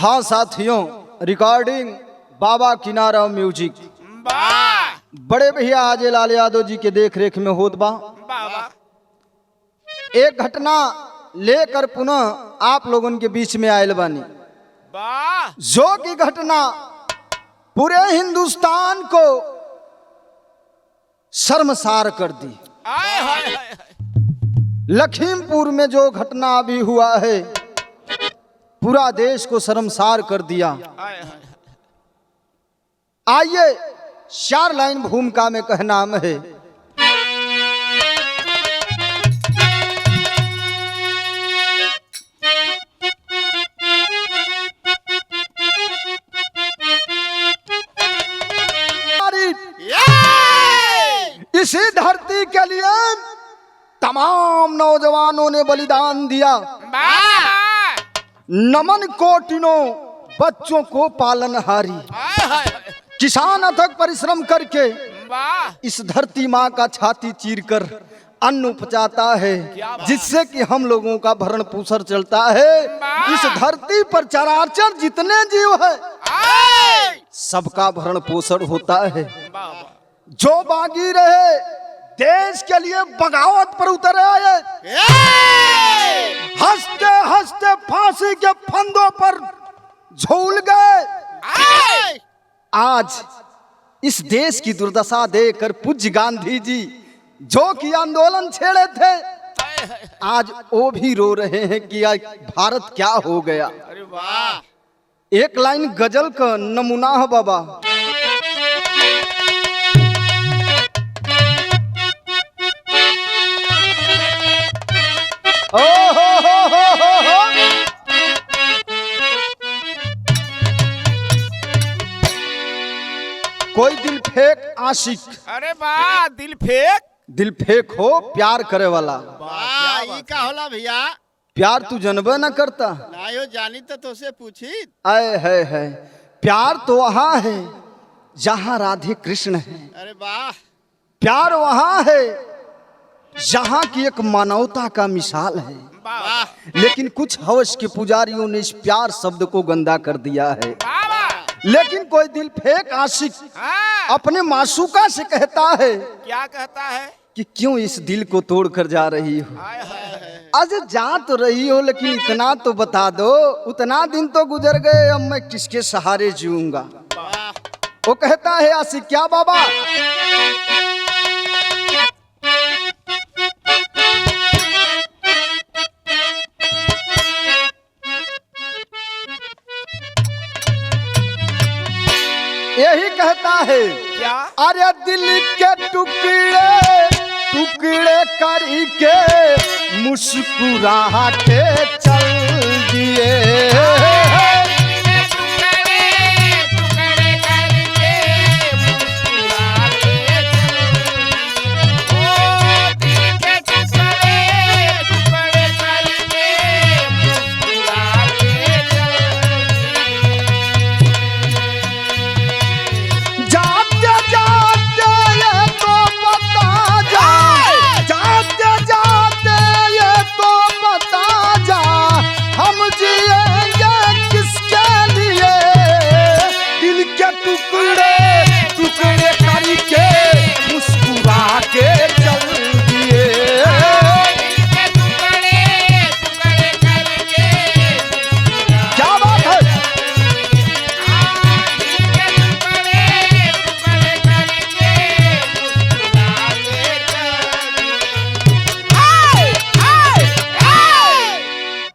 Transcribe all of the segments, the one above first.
हाँ साथियों, रिकॉर्डिंग बाबा किनारा म्यूजिक। बड़े भैया अजय लाल यादव जी के देख रेख में होत बा। एक घटना लेकर पुनः आप लोगों के बीच में आयल बानी, जो की घटना पूरे हिंदुस्तान को शर्मसार कर दी। लखीमपुर में जो घटना अभी हुआ है पूरा देश को शर्मसार कर दिया। आइए 4 लाइन भूमिका में कहना है। इसी धरती के लिए तमाम नौजवानों ने बलिदान दिया। नमन कोटिनों बच्चों को पालनहारी, किसान अथक परिश्रम करके इस धरती माँ का छाती चीरकर अन्न उपजाता है, जिससे कि हम लोगों का भरण पोषण चलता है। इस धरती पर चराचर जितने जीव है सबका भरण पोषण होता है। जो बागी रहे देश के लिए बगावत पर उतरे आए, हंसते हंसते फांसी के फंदों पर झूल गए। आज इस देश की दुर्दशा देखकर पूज्य गांधी जी जो कि आंदोलन छेड़े थे, आज वो भी रो रहे हैं कि आज भारत क्या हो गया। अरे वाह! एक लाइन गजल का नमूना है बाबा। ओ हो। कोई दिल फेंक आशिक, अरे वाह! दिल फेंक हो प्यार करे वाला। वाह! ई का होला भैया? प्यार तू जनबे न करता? नायो जानी तो तुझसे पूछी। आए है प्यार तो वहाँ है जहाँ राधे कृष्ण है। अरे वाह! प्यार वहाँ है जहाँ की एक मानवता का मिसाल है। वाह! लेकिन कुछ हवस के पुजारियों ने इस प्यार शब्द को गंदा कर दिया है। लेकिन कोई दिल फेंक आशिक अपने मासूका से कहता है, क्या कहता है कि क्यों इस दिल को तोड़ कर जा रही हो। आज जा तो रही हो लेकिन इतना तो बता दो, उतना दिन तो गुजर गए, अब मैं किसके सहारे जीऊंगा। वो कहता है आशिक, क्या बाबा? यही कहता है, क्या? अरे दिल के टुकड़े टुकड़े करके मुस्कुरा के चल दिए।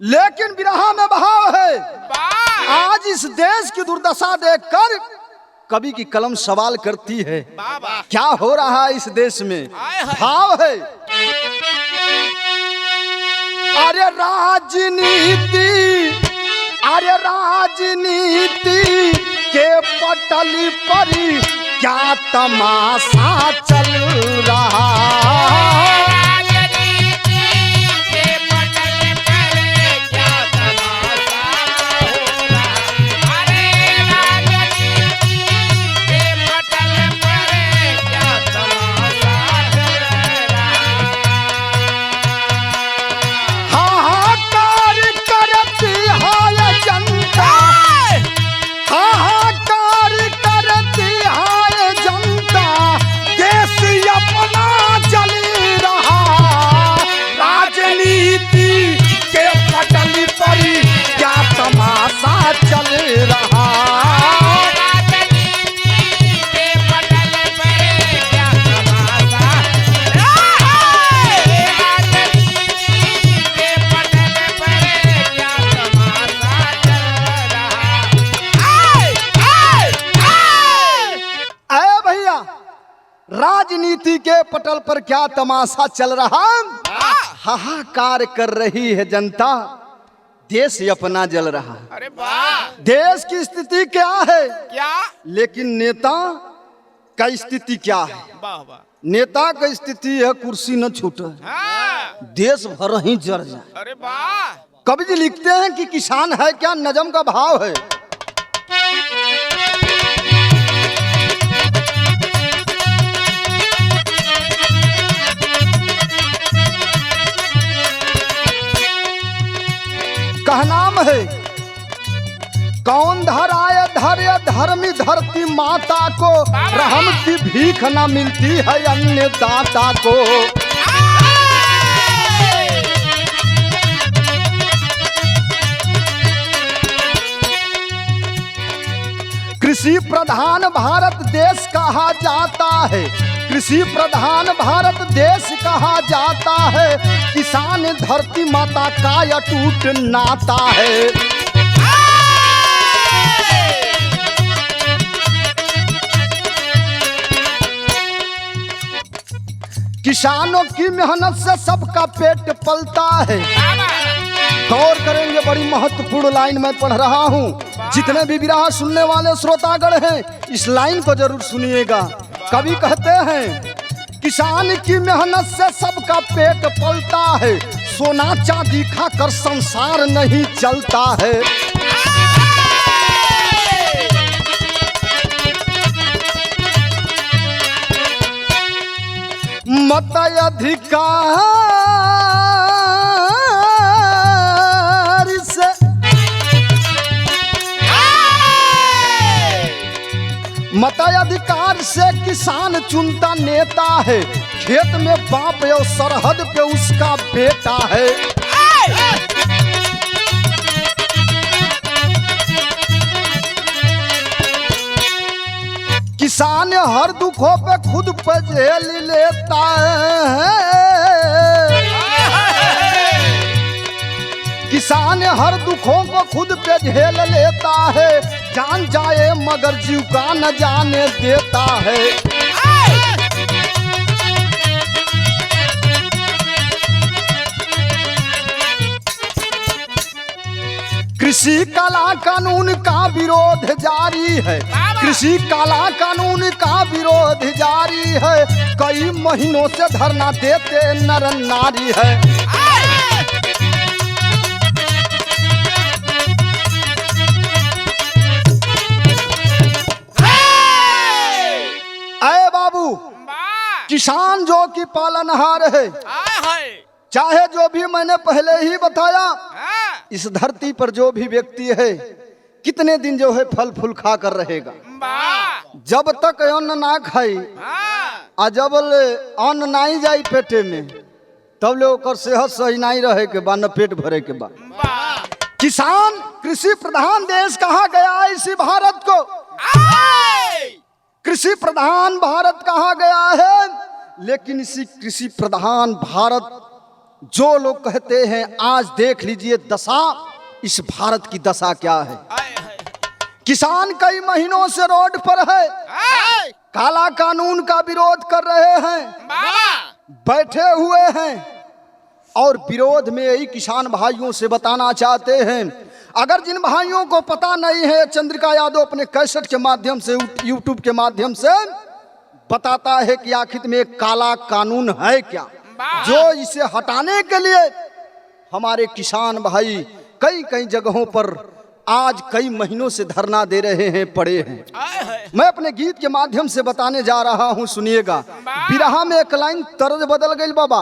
लेकिन विरह में बहाव है। आज इस देश की दुर्दशा देखकर कवि की कलम सवाल करती है, क्या हो रहा है इस देश में। भाव है, अरे राजनीति के पटल पर क्या तमाशा चल रहा। हाहाकार करती है जनता। पटल पर क्या तमाशा चल रहा, हाहाकार कर रही है जनता, देश अपना जल रहा। अरे वाह, देश की स्थिति क्या है, क्या, लेकिन नेता का स्थिति क्या है? वाह वाह, नेता का स्थिति है कुर्सी न छूटे, हाँ, देश भर ही जर जाए। अरे वाह, कवि जी लिखते हैं कि किसान है क्या, नजम का भाव है। कहनाम है कौन धराए धरे धर्मी धरती माता को, रहम की भीख न मिलती है अन्य दाता को। कृषि प्रधान भारत देश कहा जाता है, कृषि प्रधान भारत देश कहा जाता है, किसान धरती माता का अटूट नाता है। किसानों की मेहनत से सबका पेट पलता है। गौर करेंगे, बड़ी महत्वपूर्ण लाइन मैं पढ़ रहा हूँ, जितने भी विरहा सुनने वाले श्रोतागण हैं इस लाइन को जरूर सुनिएगा। कवि कहते हैं किसान की मेहनत से सबका पेट पलता है, सोना चांदी खाकर संसार नहीं चलता है। मताधिकार से मताधिकार से किसान चुनता नेता है, खेत में बाप और सरहद पे उसका बेटा है। किसान हर दुखों पे खुद पे झेल लेता है, किसान हर दुखों को खुद पे झेल लेता है, जान जाए मगर जीव का न जाने देता है। कृषि काला कानून का विरोध जारी है, कृषि काला कानून का विरोध जारी है, कई महीनों से धरना देते नर नारी है। अरे बाबू, किसान जो कि पालनहार है, चाहे जो भी मैंने पहले ही बताया, इस धरती पर जो भी व्यक्ति है कितने दिन जो है फल फूल खा कर रहेगा। जब तक अन्न ना खाई आ जब अन्न नहीं जाई पेटे में, तब ले ओकर सेहत सही नहीं रहे के बाद, न पेट भरे के बाद। किसान कृषि प्रधान देश कहा गया है इसी भारत को, कृषि प्रधान भारत कहा गया है। लेकिन इसी कृषि प्रधान भारत जो लोग कहते हैं, आज देख लीजिए दशा, इस भारत की दशा क्या है। किसान कई महीनों से रोड पर है, काला कानून का विरोध कर रहे हैं, बैठे हुए हैं, और विरोध में यही किसान भाइयों से बताना चाहते हैं। अगर जिन भाइयों को पता नहीं है, चंद्रिका यादव अपने कैसेट के माध्यम से, यूट्यूब के माध्यम से बताता है कि आखिर में एक काला कानून है क्या, जो इसे हटाने के लिए हमारे किसान भाई कई कई जगहों पर आज कई महीनों से धरना दे रहे हैं, पड़े हैं। मैं अपने गीत के माध्यम से बताने जा रहा हूं, सुनिएगा। बिरहा में एक लाइन तर्ज बदल गई बाबा।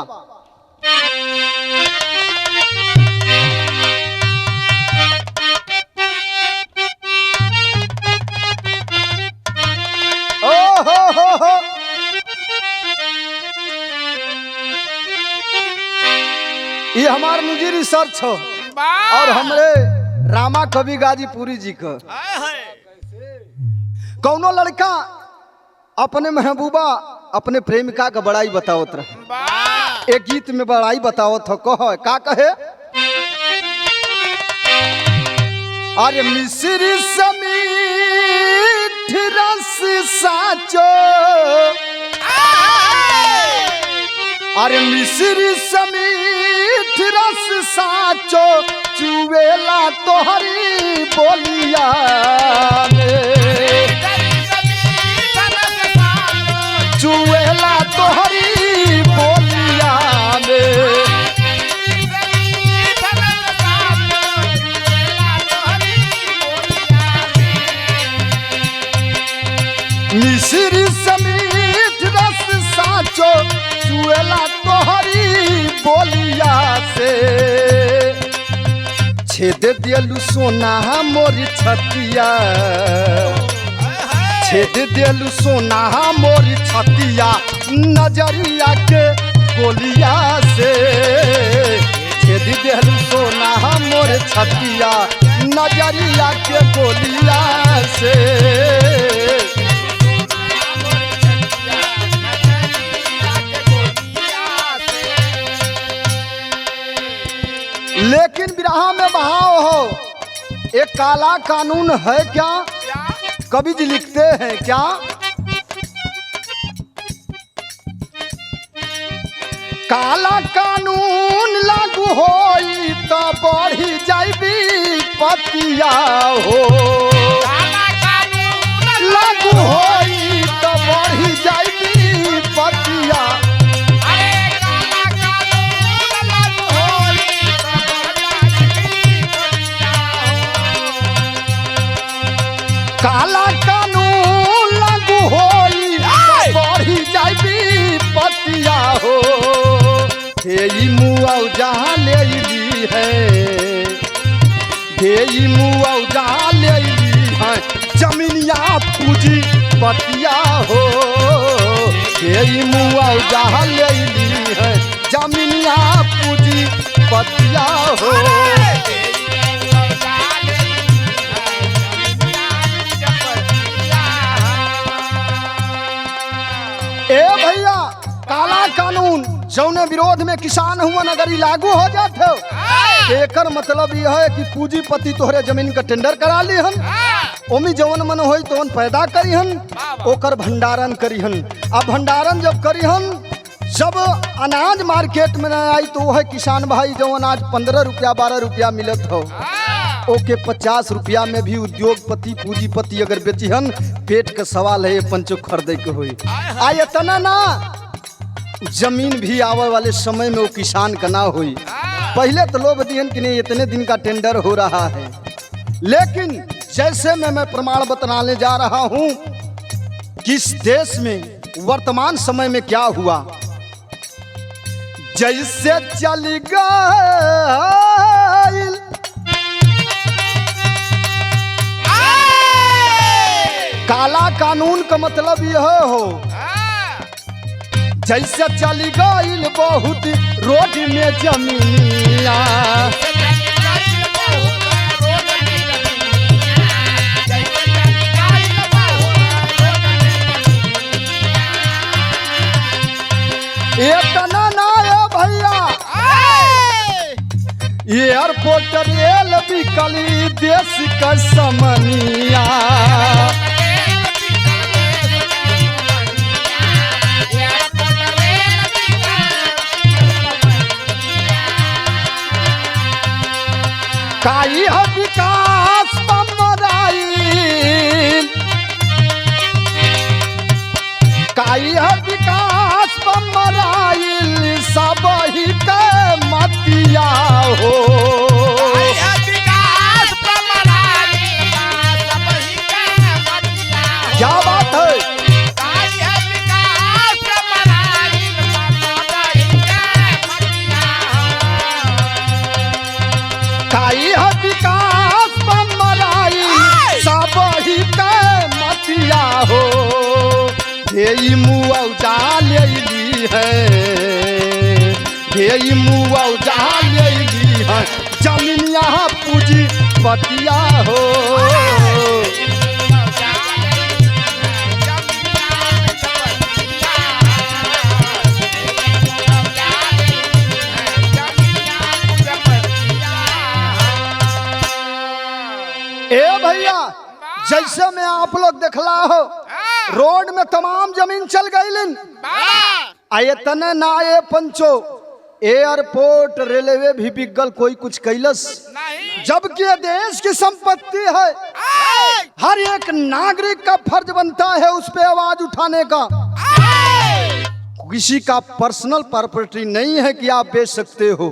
ओ हो। ये हमार निजी रिसर्च हो और हमरे रामा कवि गाजीपुरी जी का। कौनो लड़का अपने महबूबा अपने प्रेमिका का बड़ाई बतावत रहे, एक गीत में बड़ाई बतावत हो, कहो का कहे, अरे मिश्री समीठ रस साचो अरे मिश्री समीठ रस साचो चुवेला तोहरी बोलिया में चुवेला तोहरी बोलिया में मिश्री समीठ रस साचो चुवेला तोहरी बोलिया से छेद दियलु सोना मोरी छतिया छेद दियलु सोना मोरी छतिया नजरिया के गोलिया से छेद दियलु सोना मोरी छतिया नजरिया के गोलिया से लेकिन विरह में बहाव हो एक काला कानून है क्या? कवि जी लिखते हैं क्या? काला कानून लागू होई तो बढ़ी जाइबी पतिया हो लागू होई तो बढ़ी जाइबी पतिया काला कानून लागू होई बढ़ी जाइबी पतिया हो हे मुआवजा ले ली है हे मुआवजा ले ली है जमीनिया पूजी पतिया हो हे मुआवजा ले ली है जमीनिया पूजी पतिया हो ए भैया काला कानून जौने विरोध में किसान हुआ अगर लागू हो जाते हो एकर मतलब यह है कि पूंजीपति तोहरे जमीन का टेंडर करा ली हन ओमी जवन मन होई तवन पैदा करी हन ओकर भंडारण करी हन अब भंडारण जब करी हन जब अनाज मार्केट में न आई तो वह किसान भाई जो अनाज 15 रुपया 12 रुपया मिलत हो ओके 50 रुपया में भी उद्योगपति पूंजीपति अगर बेचिहन पेट का सवाल है पंचो खरीदे के हुई आय इतना ना जमीन भी आवे वाले समय में वो किसान का ना हुई पहले तो लोग दिहन कि नहीं इतने दिन का टेंडर हो रहा है लेकिन जैसे मैं प्रमाण बताने जा रहा हूं किस देश में वर्तमान समय में क्या हुआ जैसे चली गई काला कानून का मतलब यह हो जैसे चली गई बहुत रोड में जमीनिया इतना ना है भैया एयरपोर्ट रेल बिकली देश का समनिया काई है विकास बमराइल काई है विकास बमराइल सब ही के मतिया हो क्या बात है काई है विकास बमराई सब ही के मतिया हो हे मुआवजा ले ली है हे मुआवजा ले ली है जमीनिया पूजी पतिया हो ए भैया जैसे में आप लोग देखला हो रोड में तमाम जमीन चल गई आयतन ना ये पंचो एयरपोर्ट रेलवे भी बिगल कोई कुछ कैलस नहीं। जबकि ये देश की संपत्ति है। हर एक नागरिक का फर्ज बनता है उस पे आवाज उठाने का। किसी का पर्सनल प्रॉपर्टी नहीं है कि आप बेच सकते हो,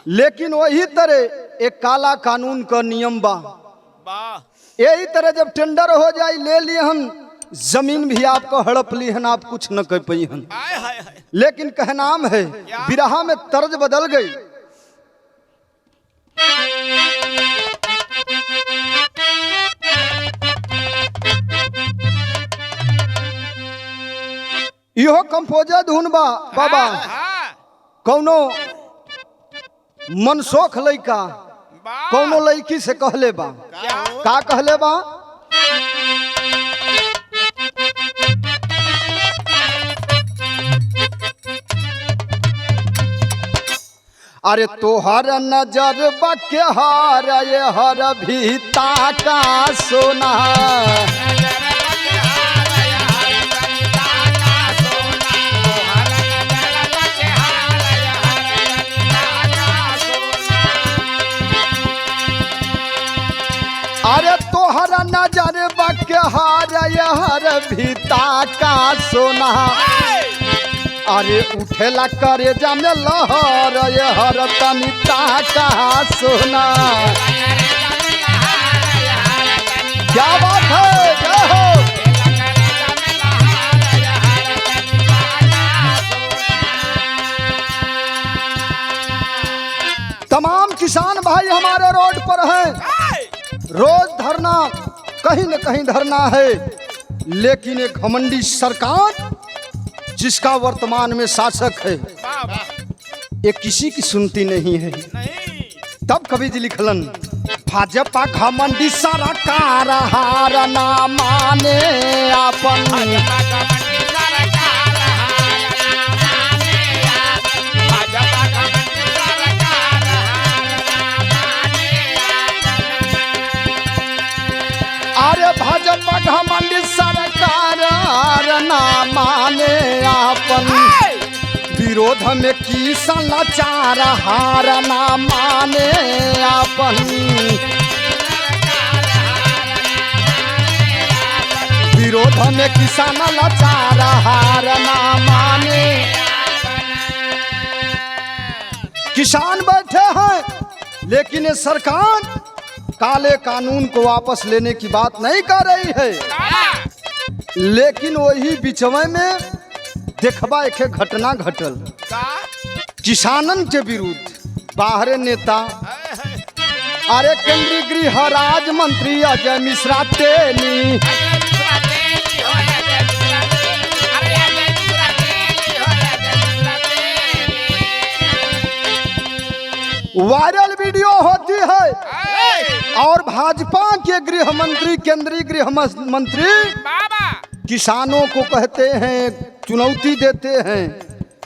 लेकिन वही तरह एक काला कानून का नियम बा। यही तरह जब टेंडर हो जाए ले लिए हम जमीन भी आपको हड़प ली हन, आप कुछ न कर पाई हन। लेकिन कहनाम है बिरहा में तर्ज बदल गई। इहो कंपोजर धुन बा बाबा। कौनो मनसोख लइका कौनो लड़की से कहले बा, का कहले बा? अरे तोहर नजर बके हार ये हर भीता का सोना। अरे तोहर नजर बके हार ये हर भीता का सोना। अरे उठेला करे जामे लहर ये हर तनिता का सोना। क्या बात है, क्या हो? तमाम किसान भाई हमारे रोड पर हैं, रोज धरना कहीं न कहीं धरना है। लेकिन एक घमंडी सरकार जिसका वर्तमान में शासक है ये किसी की सुनती नहीं है। तब कवि जी लिखलन, भाजपा घमंडी सरकार हार ना माने अपन। अरे भाजपा घमंडी सरकार हार ना माने अपन। विरोध में किसान लाचार हार ना माने अपन। विरोध में किसान लाचार हार ना माने। किसान बैठे हैं लेकिन ये सरकार काले कानून को वापस लेने की बात नहीं कर रही है। लेकिन वही बिचवे में देखबा एक घटना घटल किसानन के विरुद्ध। बाहरे नेता अरे केंद्रीय गृह राज्य मंत्री अजय मिश्रा तेली वायरल वीडियो होती है और भाजपा के गृह मंत्री केंद्रीय गृह मंत्री किसानों को कहते हैं, चुनौती देते हैं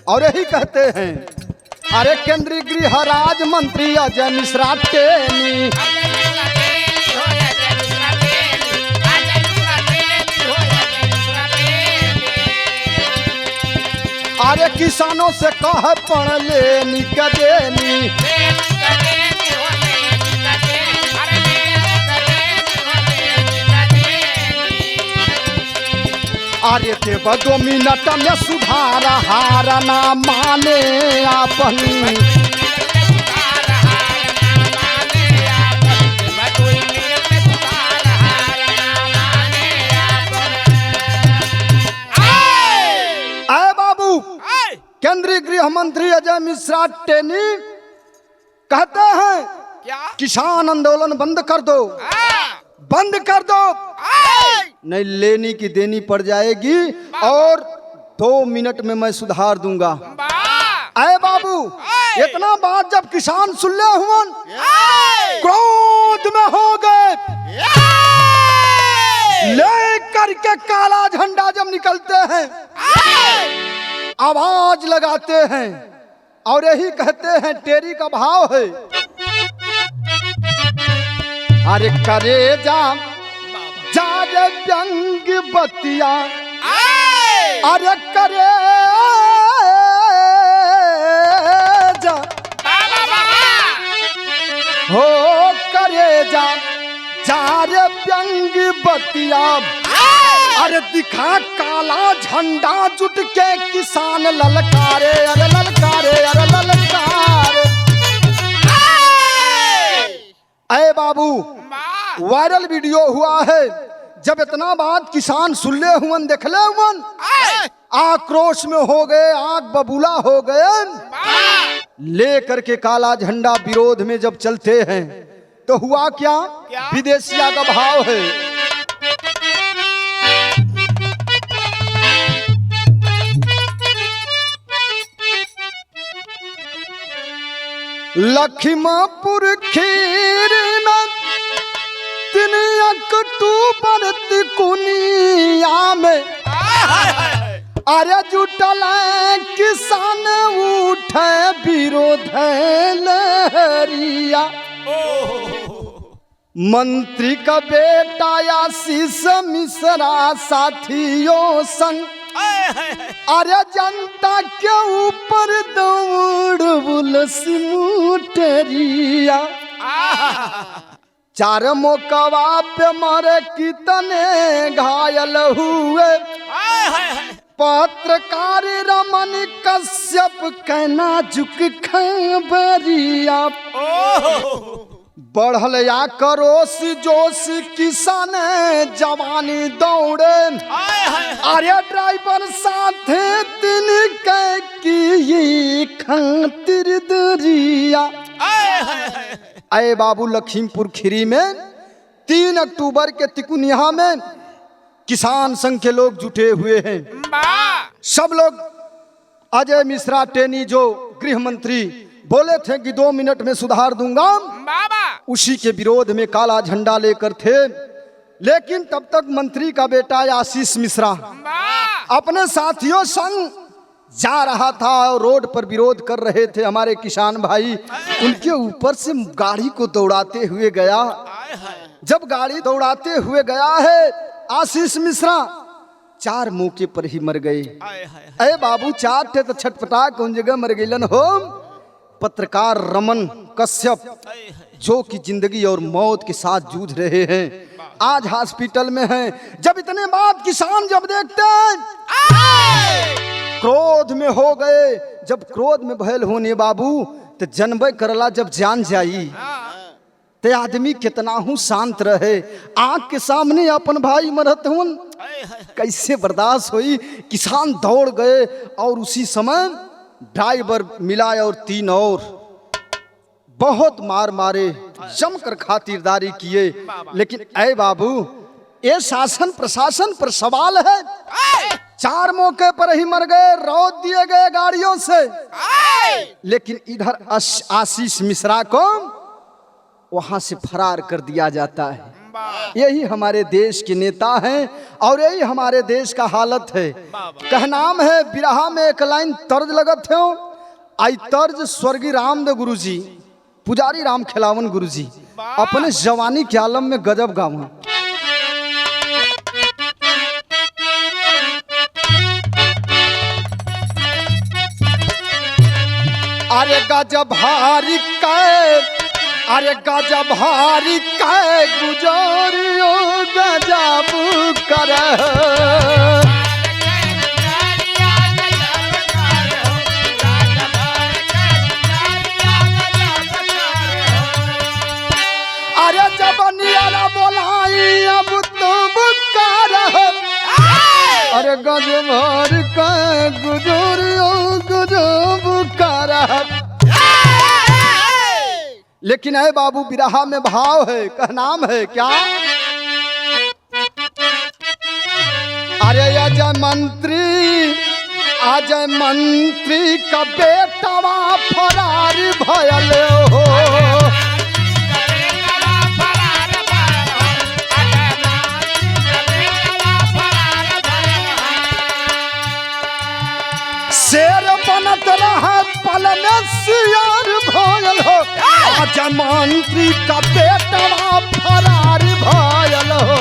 और यही कहते हैं, अरे केंद्रीय गृह राज्य मंत्री अजय मिश्रा टेनी अरे किसानों से कह पढ़ लेनी कदेनी। अरे देव 2 मिनट में सुधार हार ना माने अपन। केंद्रीय गृह मंत्री अजय मिश्रा टेनी कहते हैं क्या? किसान आंदोलन बंद कर दो, बंद कर दो, नहीं लेनी की देनी पड़ जाएगी और 2 मिनट में मैं सुधार दूंगा। अरे बाबू इतना बात जब किसान सुन ले हुआ क्रोध में हो गए, लेकर के काला झंडा जब निकलते हैं आवाज लगाते हैं और यही कहते हैं, टेरी का भाव है, अरे करे जा व्यंग बतिया, अरे करे व्यंग बतिया, अरे दिखा काला झंडा जुट के किसान ललकारे, अरे ललकारे, अरे ललकारे। अरे बाबू वायरल वीडियो हुआ है, जब इतना बात किसान सुनले हुवन देखले हुवन, आक्रोश में हो गए, आग बबूला हो गए। लेकर के काला झंडा विरोध में जब चलते हैं तो हुआ क्या, विदेशिया का भाव है। लखीमपुर खीरी में 3 अक्टूबर तिकुनिया में, अरे जुटल किसान उठे विरोध लहरिया। मंत्री का बेटा आशीष मिश्रा साथियों संग, अरे जनता के ऊपर दौड़ बुलसी मुटरिया। 4 मौकवा पे मरे कितने घायल हुए, पत्रकार रमन कश्यप कहना झुक खबरिया। बढ़ल या करोश जोश किसान जवानी दौड़े, अरे ड्राइवर साथे तिनके की खातिर दरिया। अरे बाबू लखीमपुर खीरी में 3 अक्टूबर के तिकुनिया में किसान संघ के लोग जुटे हुए हैं। सब लोग, अजय मिश्रा टेनी जो गृह मंत्री बोले थे कि 2 मिनट में सुधार दूंगा, उसी के विरोध में काला झंडा लेकर थे। लेकिन तब तक मंत्री का बेटा आशीष मिश्रा अपने साथियों संग जा रहा था और रोड पर विरोध कर रहे थे हमारे किसान भाई। उनके ऊपर से गाड़ी को दौड़ाते हुए गया। जब गाड़ी दौड़ाते हुए गया है, आशीष मिश्रा 4 मौके पर ही मर गए। अरे बाबू 4 थे तो छटपटा कौन जगह मर गईलन हो। पत्रकार रमन कश्यप जो कि जिंदगी और मौत के साथ जूझ रहे हैं, आज हॉस्पिटल में हैं। जब इतने बात किसान जब देखते हैं, क्रोध में हो गए। जब क्रोध में भयल होने बाबू तो जनबे करला, जब जान जाई ते आदमी कितना हूँ शांत रहे। आंख के सामने अपन भाई मरत हुन, कैसे बर्दाश्त हुई। किसान दौड़ गए और उसी समय ड्राइवर मिला और 3 और बहुत मार मारे, जमकर खातिरदारी किए। लेकिन ऐ बाबू ये शासन प्रशासन पर सवाल है। 4 मौके पर ही मर गए, रौद दिए गए गाड़ियों से। लेकिन इधर आशीष मिश्रा को वहां से फरार कर दिया जाता है। यही हमारे देश के नेता हैं और यही हमारे देश का हालत है। कहनाम है बिरहा में एक लाइन तर्ज लगत हो, आई तर्ज स्वर्गीय रामदेव गुरु जी, पुजारी राम खिलावन गुरु जी अपने जवानी के आलम में गजब गावा। अरे गजब हारी कै, अरे गजब हारी कै गुजारियो गजब कर। अरे जब नियारा बोलाई अब तुम कर। अरे गजब हारी कै गुजारियो गजब कर। लेकिन है बाबू बिरहा में भाव है, कहनाम है क्या। अरे अजय मंत्री का बेटवा फरार भयल हो। शेर बनत रहा पल में सियार भयल हो। अजय मंत्री का बेटवा फरार भयल हो।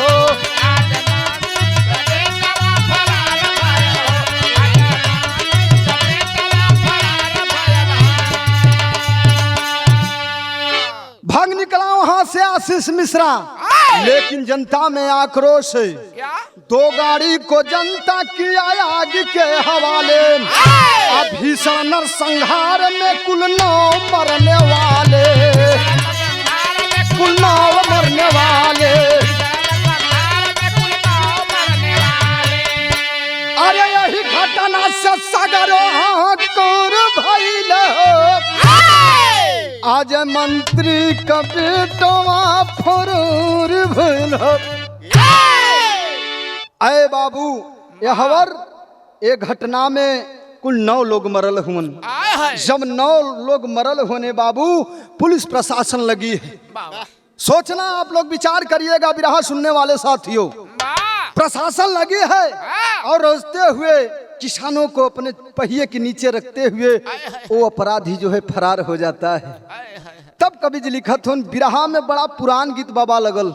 भाग निकला वहां से आशीष मिश्रा। लेकिन जनता में आक्रोश है। क्या? 2 गाड़ी को जनता किया आग के हवाले। भीषण नरसंहार में कुल 9 मरने वाले, कुल 9 मरने वाले। अरे यही घटना से सगरो हाकुर भइल। आज मंत्री का बेटवा फरूर भइल। अय बाबू ये हवर एक घटना में कुल 9 लोग मरल हुन। जब 9 लोग मरल होने बाबू पुलिस प्रशासन लगी है। सोचना आप लोग विचार करिएगा बिरहा सुनने वाले साथियों। प्रशासन लगी है और रोजते हुए किसानों को अपने पहिए के नीचे रखते हुए वो अपराधी जो है फरार हो जाता है। तब कवि जी लिखत हुन बिरहा में बड़ा पुरान गीत बाबा लगल।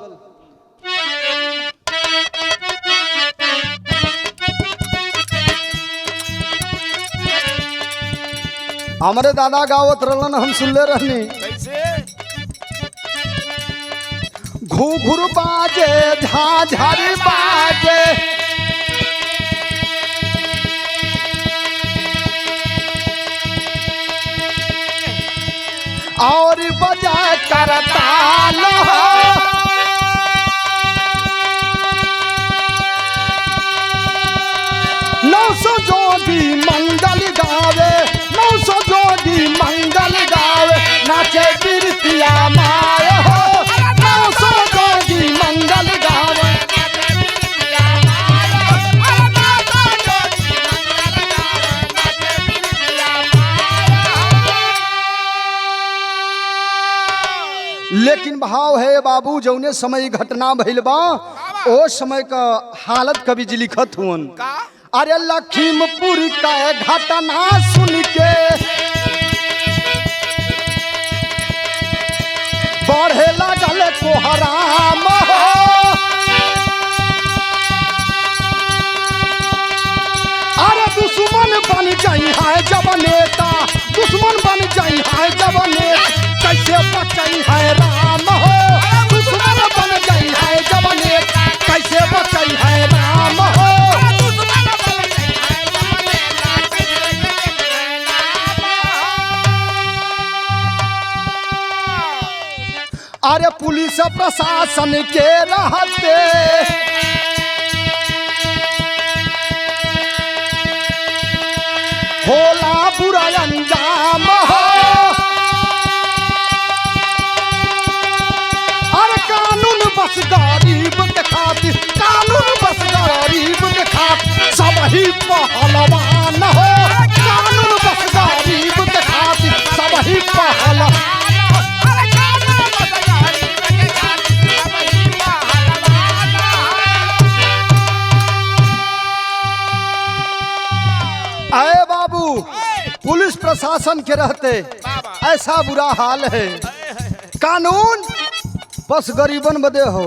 हमारे दादा गावत रहलन हम सुनले रहनी। घुघुर बाजे झाझर बाजे और बजा करताल। 900 जोगी मंगल गावे, 900 जोगी मंगल गावे, नाचे बिरतिया माय हो। 900 जोगी मंगल गावे, लेकिन भाव है बाबू जौने समय घटना भइल बा ओ समय का हालत कवि जी लिखत हुन। अरे लखीमपुर का घटना सुन के बढ़े लागल कोहराम हो। अरे दुश्मन बन जाई है जब नेता, दुश्मन बन जाई है जब नेता, कैसे बचाई है राम हो। दुश्मन बन जाई है जब नेता, कैसे बचाई है राम हो। अरे पुलिस प्रशासन के रहते होला बुरा अंजाम हो। अरे कानून बस गरीब के खातिर, कानून बस गरीब के खातिर, सब ही पहलवान हो। कानून बस गरीब के खातिर, सब ही पहलवान। अरे बाबू पुलिस प्रशासन के रहते ऐसा बुरा हाल है। कानून बस गरीबन बदे हो।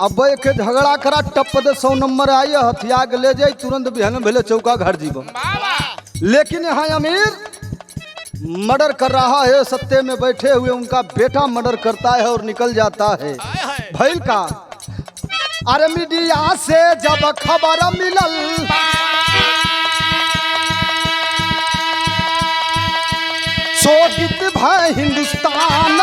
अब के झगड़ा करा टप दे 100 नंबर आई हथिया के ले जाए तुरंत बिहान भेले चौका घर जीव। लेकिन यहाँ अमीर मर्डर कर रहा है, सत्ते में बैठे हुए उनका बेटा मर्डर करता है और निकल जाता है। भइल का अरे मीडिया से जब खबर मिलल शोकित भाई हिंदुस्तान।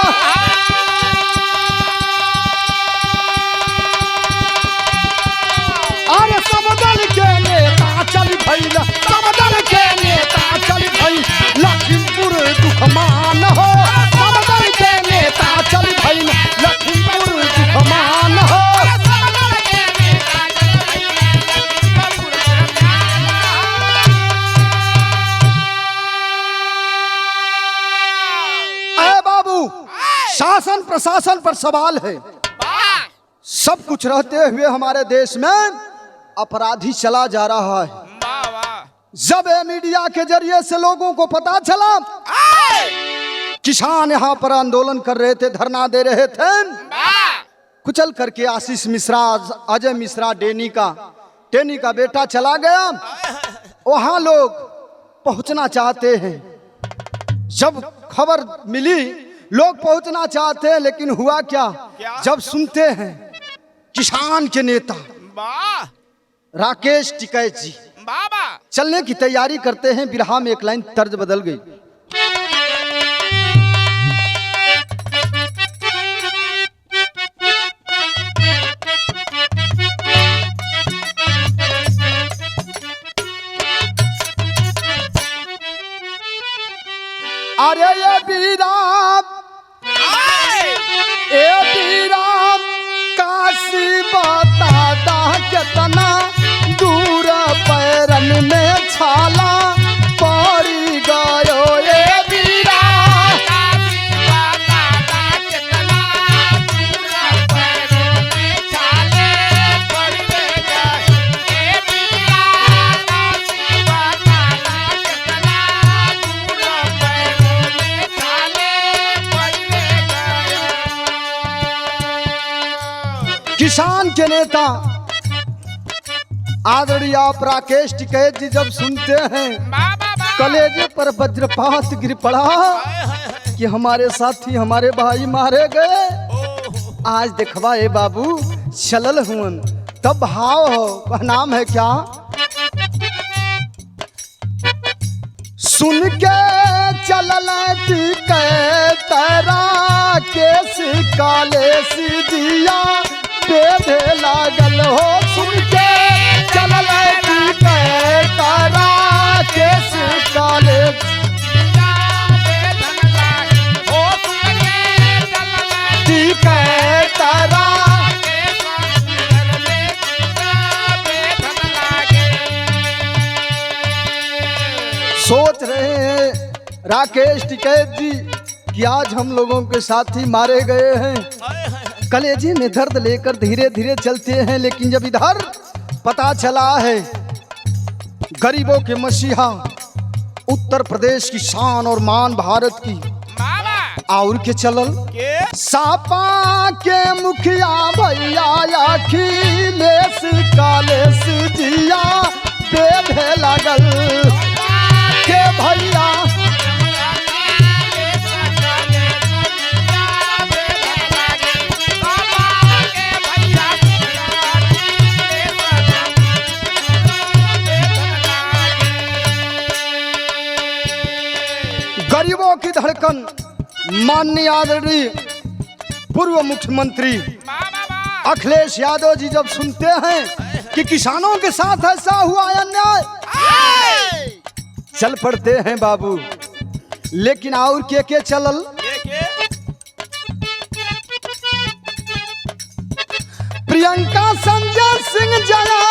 अरे सब दल के नेता चल भइल, सब दल के नेता चल भइल, लखीमपुर दुखमान हो। सब दल के नेता चल भइल, लखीमपुर दुखमान हो। शासन प्रशासन पर सवाल है। सब कुछ रहते हुए हमारे देश में अपराधी चला जा रहा है। जब मीडिया के जरिए से लोगों को पता चला, किसान यहाँ पर आंदोलन कर रहे थे, धरना दे रहे थे, कुचल करके आशीष मिश्रा, अजय मिश्रा टेनी का बेटा चला गया। वहां लोग पहुंचना चाहते हैं। जब खबर मिली लोग पहुंचना चाहते हैं, लेकिन हुआ क्या? जब सुनते हैं किसान के नेता वाह राकेश टिकैत जी बाबा चलने की तैयारी करते हैं। बिरहा में एक लाइन तर्ज बदल गई। अरे ये बीराम काशी बताता कितना दूर पैरन में छाला पड़ी गयो। ये बीराम किसान के नेता आदरणीय आप राकेश टिकैत जी जब सुनते हैं कलेजे पर वज्रपात गिर पड़ा कि हमारे साथी हमारे भाई मारे गए। आज देखवा ए बाबू चलल हुन तब भाव हो वह नाम है क्या। सुन के चलल टिकैत राकेश काले सिदिया बेधे लागल हो। सुन के चलल टिकैत राकेश काले टिकैत सोच रहे हैं राकेश टिकैत जी कि आज हम लोगों के साथी मारे गए हैं। कलेजे में दर्द लेकर धीरे धीरे चलते हैं। लेकिन जब इधर पता चला है गरीबों के मसीहा उत्तर प्रदेश की शान और मान भारत की और के चलल सापा के मुखिया भैया अखिलेश कालेश जिया बेधे लागल के भैया गरीबों की धड़कन माननीय आदरणीय पूर्व मुख्यमंत्री अखिलेश यादव जी जब सुनते हैं कि किसानों के साथ ऐसा हुआ अन्याय चल पड़ते हैं बाबू। लेकिन और के चलल प्रियंका संजय सिंह जया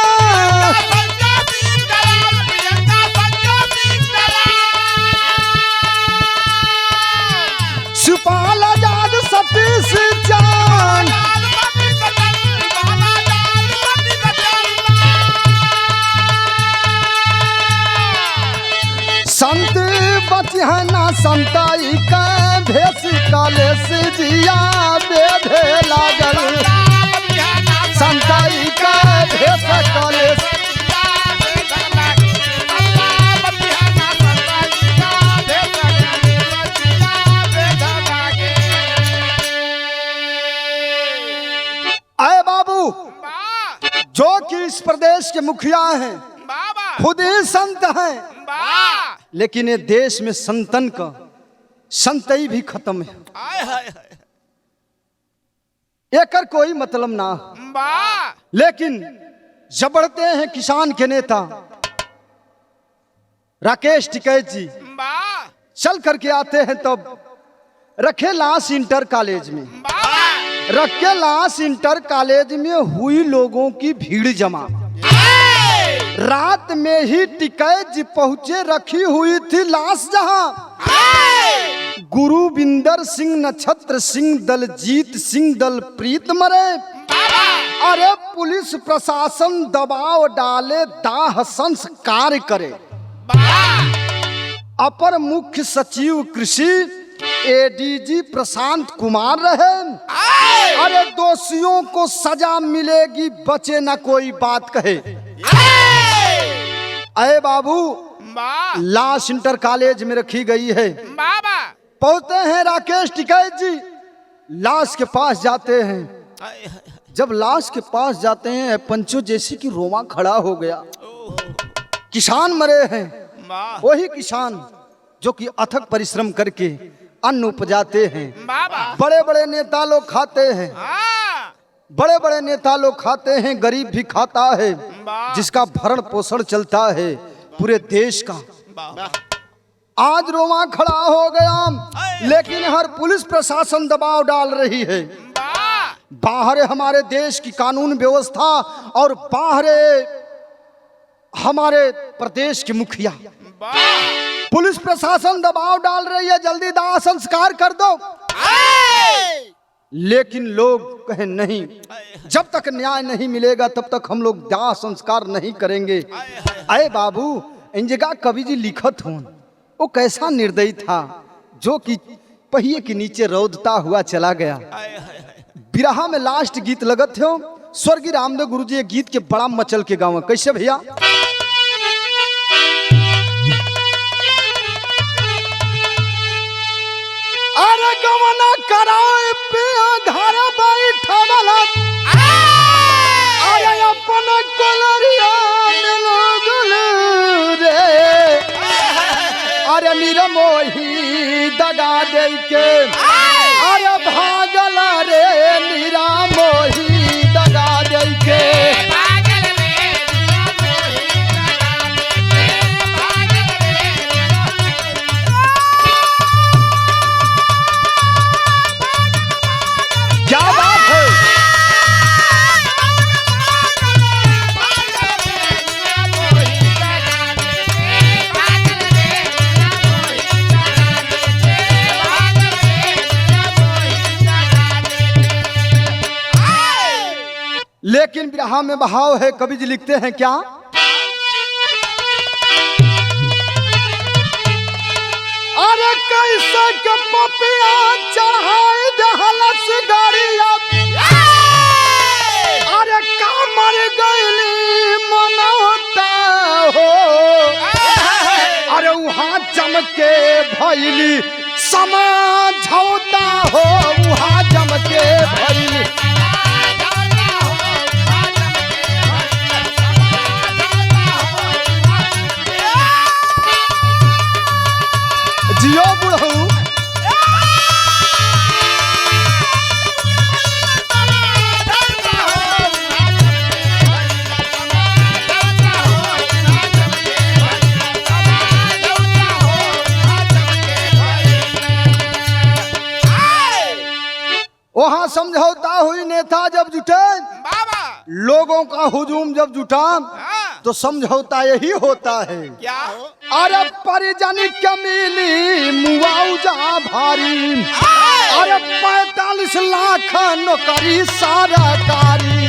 सुपाल आजाद सतीश चांद संत बचहना संताई का भेष कालेश जिया बेधे लागल संताई का भेष कालेश जो कि इस प्रदेश के मुखिया हैं खुद ही संत हैं। लेकिन ये देश में संतन का संतई भी खत्म है। एकर कोई मतलब ना हो। लेकिन जब बढ़ते हैं किसान के नेता राकेश टिकैत जी चल करके आते हैं तब रखे लाश इंटर कॉलेज में रखे लाश इंटर कॉलेज में हुई लोगों की भीड़ जमा। रात में ही टिकैत जी पहुंचे, रखी हुई थी लाश जहां। गुरुविंदर सिंह, नक्षत्र सिंह, दलजीत सिंह, दलप्रीत मरे। अरे पुलिस प्रशासन दबाव डाले, दाह संस्कार करे। अपर मुख्य सचिव कृषि एडीजी प्रशांत कुमार रहे। अरे दोषियों को सजा मिलेगी, बचे न कोई बात कहे। अरे बाबू, लाश इंटर कॉलेज में रखी गई है। पहुंचते हैं राकेश टिकैत जी, लाश के पास जाते हैं। जब लाश के पास जाते हैं पंचो जैसे कि रोमा खड़ा हो गया। किसान मरे हैं, वही किसान जो कि अथक परिश्रम करके अन्न उपजाते हैं। बड़े बड़े नेता लोग खाते हैं, बड़े बड़े नेता लोग खाते हैं, गरीब भी खाता है, जिसका भरण पोषण चलता है पूरे देश का। आज रोमा खड़ा हो गया, लेकिन हर पुलिस प्रशासन दबाव डाल रही है। बाहर हमारे देश की कानून व्यवस्था और बाहर हमारे प्रदेश के मुखिया, पुलिस प्रशासन दबाव डाल रही है, जल्दी दाह संस्कार कर दो। लेकिन लोग कहे नहीं, जब तक न्याय नहीं मिलेगा तब तक हम लोग दाह संस्कार नहीं करेंगे। अरे बाबू, इन जगह कवि जी लिखत हो, वो कैसा निर्दयी था जो कि पहिए के नीचे रौदता हुआ चला गया। बिरहा में लास्ट गीत लगत हो, स्वर्गीय रामदेव गुरु जी गीत के बड़ा मचल के गाँव। कैसे भैया? अरे गवना कराए पे घर बैठा वाला, अरे अपन कोलरिया लोगल रे, अरे निरमोही दगा दे के अरे भागल रे, निरमोही दगा दे के। लेकिन बिरहा में बहाव है, कवि जी लिखते हैं क्या? अरे कैसे के पपिया चढ़ाई दहलस गाड़िया, अरे का मर गईली मनौता हो, अरे वहां चमके भैली समझौता हो, वहां चमके भैली। जियो बुढ़ऊ, वहां समझौता हुई, नेता जब जुटे, लोगों का हुजूम जब जुटा, तो समझौता यही होता है क्या? अरे परिजन के मिली मुआवजा भारी, अरे 45 लाख नौकरी सरकारी।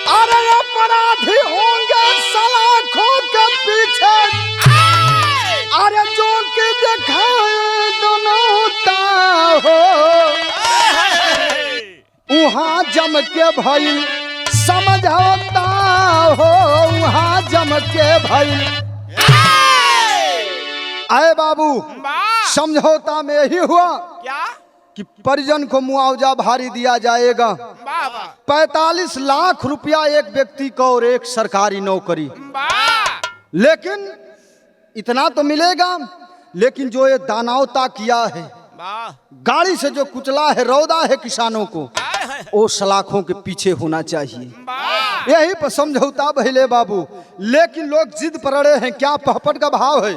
अरे अपराधी होंगे सलाखों के पीछे, अरे जो कि दिखाए दोनों हो, वहां जम के भइल समझौता हो, वहां जम के भइल। आए बाबू, समझौता में यही हुआ क्या कि परिजन को मुआवजा भारी दिया जाएगा, 45 लाख रुपया एक व्यक्ति को और एक सरकारी नौकरी। लेकिन इतना तो मिलेगा, लेकिन जो ये दानवता किया है, गाड़ी से जो कुचला है, रौदा है किसानों को, वो सलाखों के पीछे होना चाहिए। यही पर समझौता भइले बाबू। लेकिन लोग जिद पर अड़े हैं। क्या पहपट का भाव है?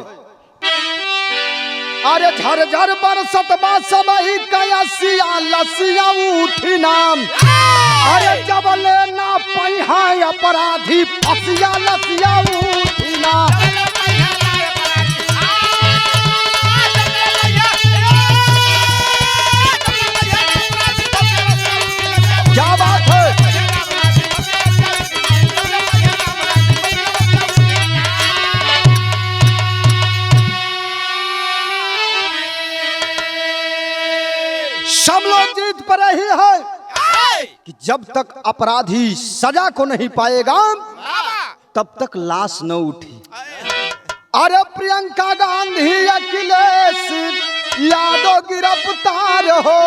अरे झर झर बरसत बा समय कयसिया लसिया उठी नाम, अरे जब लेना पहिया अपराधी फसिया लसिया उठी नाम। क्या बात है? सब लोग जीत पर रही है कि जब तक अपराधी सजा को नहीं पाएगा तब तक लाश न उठी। अरे प्रियंका गांधी अखिलेश यादव गिरफ्तार हो,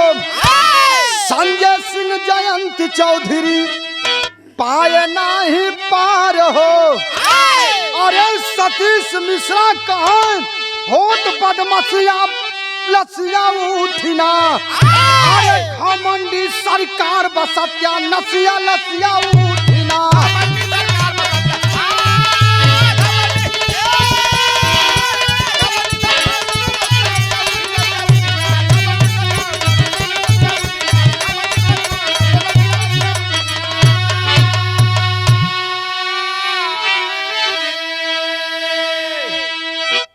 संजय सिंह जयंत चौधरी पाए नहीं पार हो। अरे सतीश मिश्रा कहाँ होत बदमसिया लसिया उठिना। अरे घमंडी सरकार बसत्या नसिया लसिया उठिना।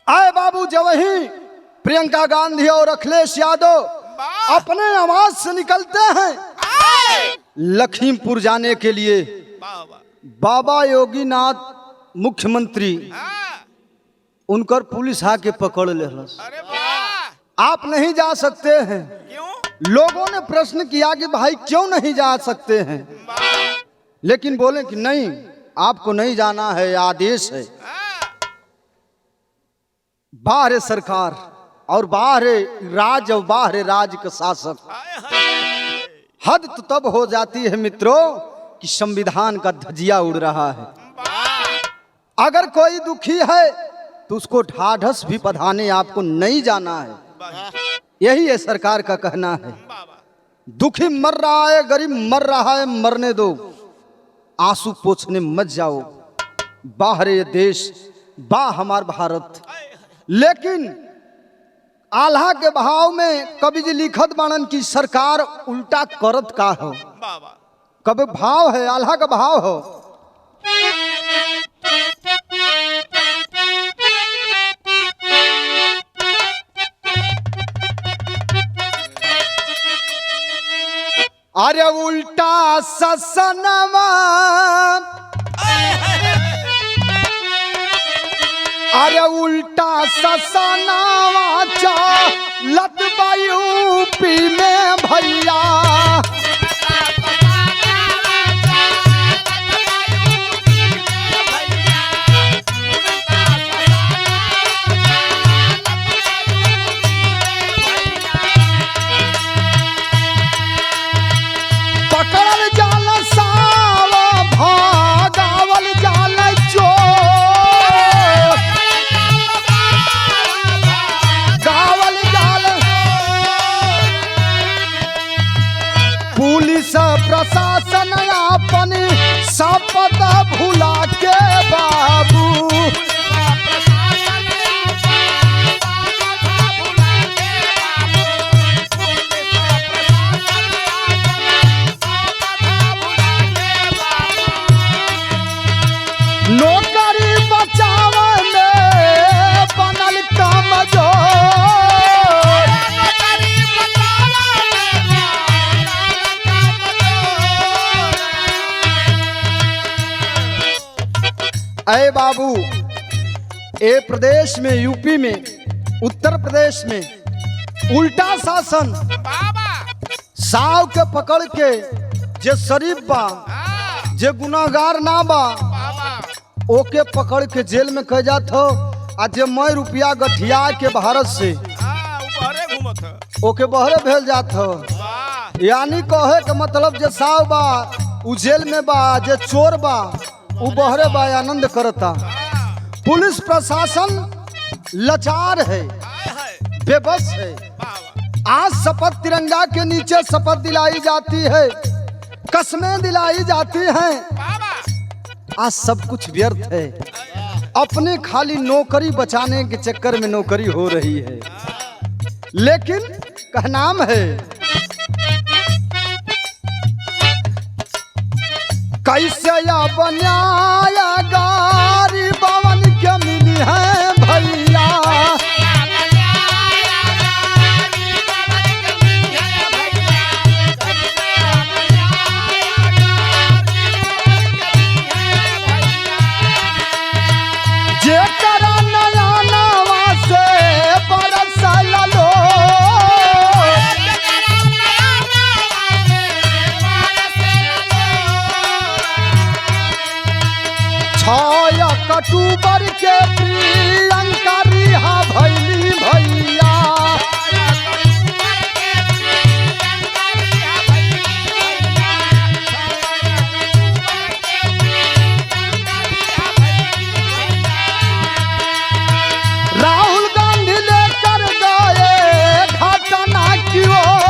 आए बाबू, जब ही प्रियंका गांधी और अखिलेश यादव अपने आवाज से निकलते हैं लखीमपुर जाने के लिए, बाबा योगीनाथ मुख्यमंत्री उनकर पुलिस आके पकड़ ले। आप नहीं जा सकते हैं। लोगों ने प्रश्न किया कि भाई क्यों नहीं जा सकते हैं, लेकिन बोले कि नहीं, आपको नहीं जाना है, आदेश है। बाहर सरकार और बाहर राज और बाहर राज का शासक। हद तो तब हो जाती है मित्रों कि संविधान का धजिया उड़ रहा है। अगर कोई दुखी है तो उसको ढाढ़स भी बंधाने आपको नहीं जाना है। यही है सरकार का कहना है। दुखी मर रहा है, गरीब मर रहा है, मरने दो, आंसू पोंछने मत जाओ। बाहर ये देश, बा हमार भारत। लेकिन आल्हा के भाव में कवि जी लिखत बाणन की सरकार उल्टा करत का हो। कभी भाव है, आल्हा का भाव हो। अरे उल्टा ससनवा, अरे उल्टा ससनावा लत यूपी में भैया। पकड़ल जाल साव, भागावल जाल चोर, गावल जाल। पुलिस प्रशासन अपन शपथ भुला के बाबू, नौकरी बचावे में बनल कमजोर। अरे बाबू, ए प्रदेश में, यूपी में, उत्तर प्रदेश में उल्टा शासन। साव के पकड़ के जे शरीफ बा, जे गुनाहगार ना बा, ओके पकड़ के जेल में कह जात हो। आ जे मैं रुपया गठिया के भारत से ओके बहरे भेल जात हो। यानी कहे के मतलब जे साव बा उ जेल में बा, जे चोर बा उ बहरे बा, आनंद करता। पुलिस प्रशासन लाचार है, बेबस है। आज शपथ तिरंगा के नीचे शपथ दिलाई जाती है, कसमें दिलाई जाती हैं। आज सब कुछ व्यर्थ है। अपने खाली नौकरी बचाने के चक्कर में नौकरी हो रही है। लेकिन कहनाम है कैसे या बनाया गारी पवन के मिली है भैया। अक्टूबर के प्रियंका रिहा भैली भैया। राहुल गांधी लेकर गए घटना की ओर।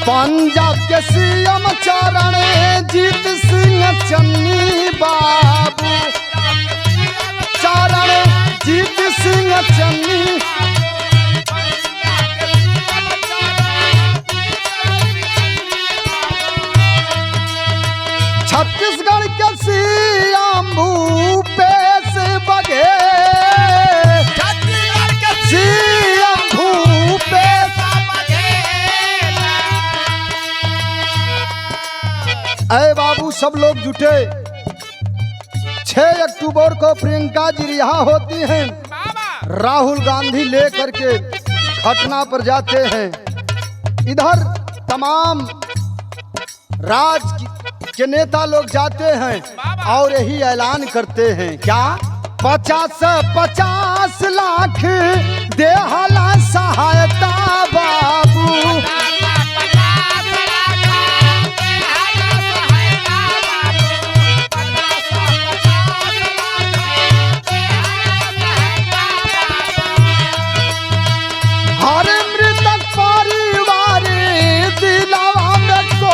पंजाब के सीएम चरणजीत सिंह चन्नी बाबू, चरणजीत सिंह चन्नी। छत्तीसगढ़ के सीएम भूपेश बघेल, सीएम भूपेश। अरे बाबू सब लोग जुटे। 6 अक्टूबर को प्रियंका जी रिहा होती हैं। राहुल गांधी लेकर के घटना पर जाते हैं। इधर तमाम राज्य के नेता लोग जाते हैं और यही ऐलान करते हैं क्या, 50-50 लाख देहला सहायता बाबू। हर मृतक परिवार दिलावा में को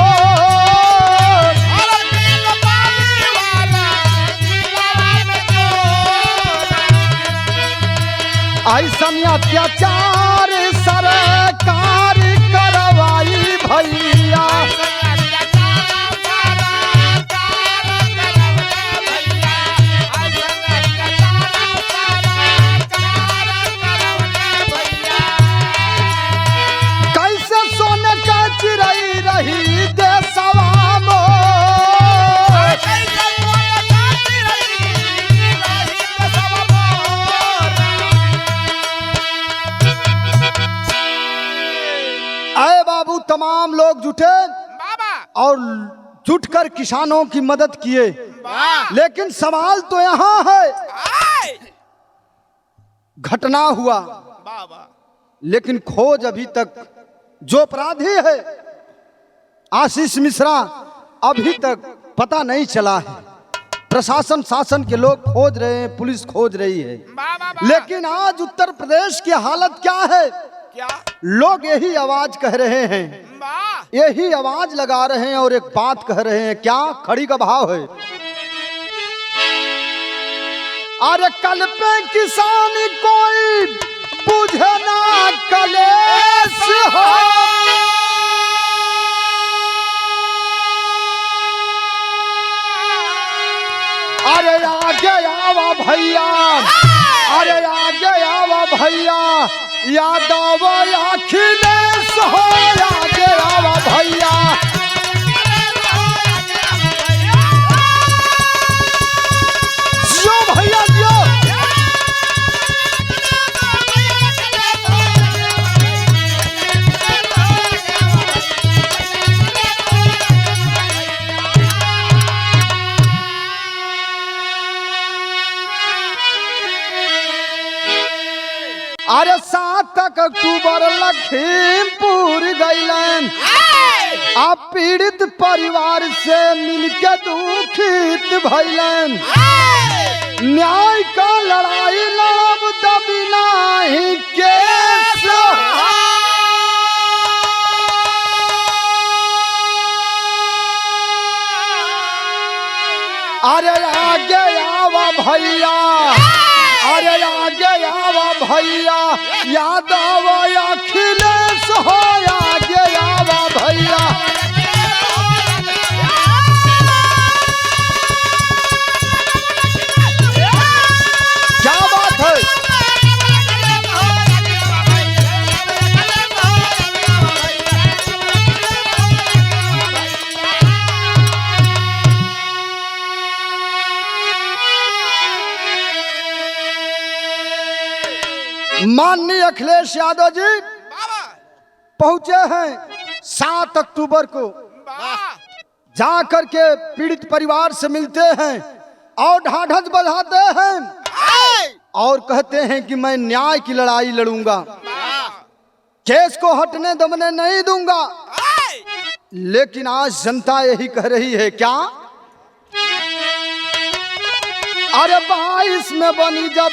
ऐसन अत्याचार सरकार करवाई भैया। कैसे सोने का चिड़ै रही देशवा में। आए बाबू तमाम लोग जुटे और जुटकर किसानों की मदद किए। लेकिन सवाल तो यहाँ है, घटना हुआ लेकिन खोज अभी तक, जो अपराधी है आशीष मिश्रा, अभी तक पता नहीं चला है। प्रशासन शासन के लोग खोज रहे हैं, पुलिस खोज रही है। लेकिन आज उत्तर प्रदेश की हालत क्या है, क्या लोग यही आवाज कह रहे हैं, यही आवाज लगा रहे हैं और एक बात कह रहे हैं क्या, खड़ी का भाव है। अरे कल पे किसान कोई बुझे ना कलेश हो। अरे आगे आवा भैया, अरे आगे आवा भैया, यादव अखिलेश हो, आगे आवा भैया। जियो भैया जियो। अरे 7 अक्टूबर लखीमपुर गईलन, आप पीड़ित परिवार से मिलके दुखित भइलन। न्याय का लड़ाई लड़ब दबी नाही केस। अरे आगे आवा भैया, अरे आगे आवा भैया, यादव अखिलेश हो, आगे आवा भैया। क्या बात है। माननीय अखिलेश यादव जी पहुंचे हैं 7 अक्टूबर को जा करके पीड़ित परिवार से मिलते हैं और ढाढ़स बंधाते हैं और कहते हैं कि मैं न्याय की लड़ाई लड़ूंगा, केस को हटने दमने नहीं दूंगा। लेकिन आज जनता यही कह रही है क्या? अरे 22 में बनी जब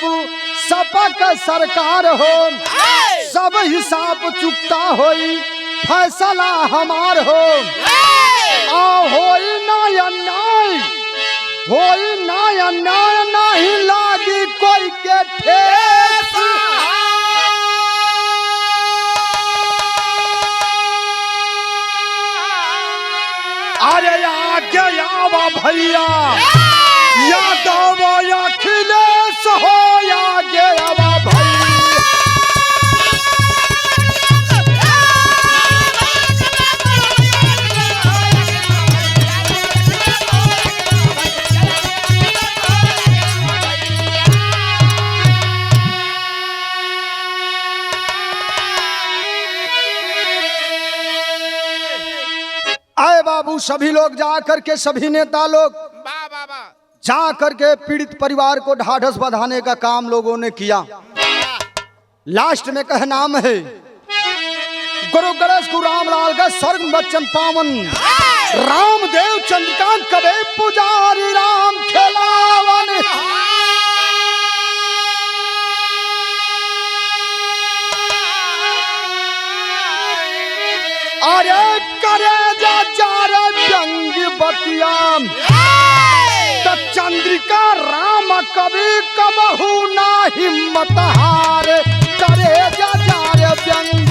सपा का सरकार हो, सब हिसाब चुकता होई, फैसला हमार हो। होई ना अन्याय, होई ना अन्याय, नहीं लागी कोई के ठेस। अरे आगे आवा भैया, यादव अखिलेश हो, आगे आवा भैया। आए बाबू, सभी लोग जा करके, सभी नेता लोग जा करके पीड़ित परिवार को ढाढ़स बंधाने का काम लोगों ने किया। लास्ट में कह नाम है गुरु गणेश गुरु रामलाल का स्वर्ग बच्चन पावन, रामदेव चंद्रकांत कबे पुजारी, राम खेलावन। अरे करे जा रे व्यंग बतिया, चंद्रिका राम कभी कबहू ना हिम्मत हार, करे जा रे व्यंग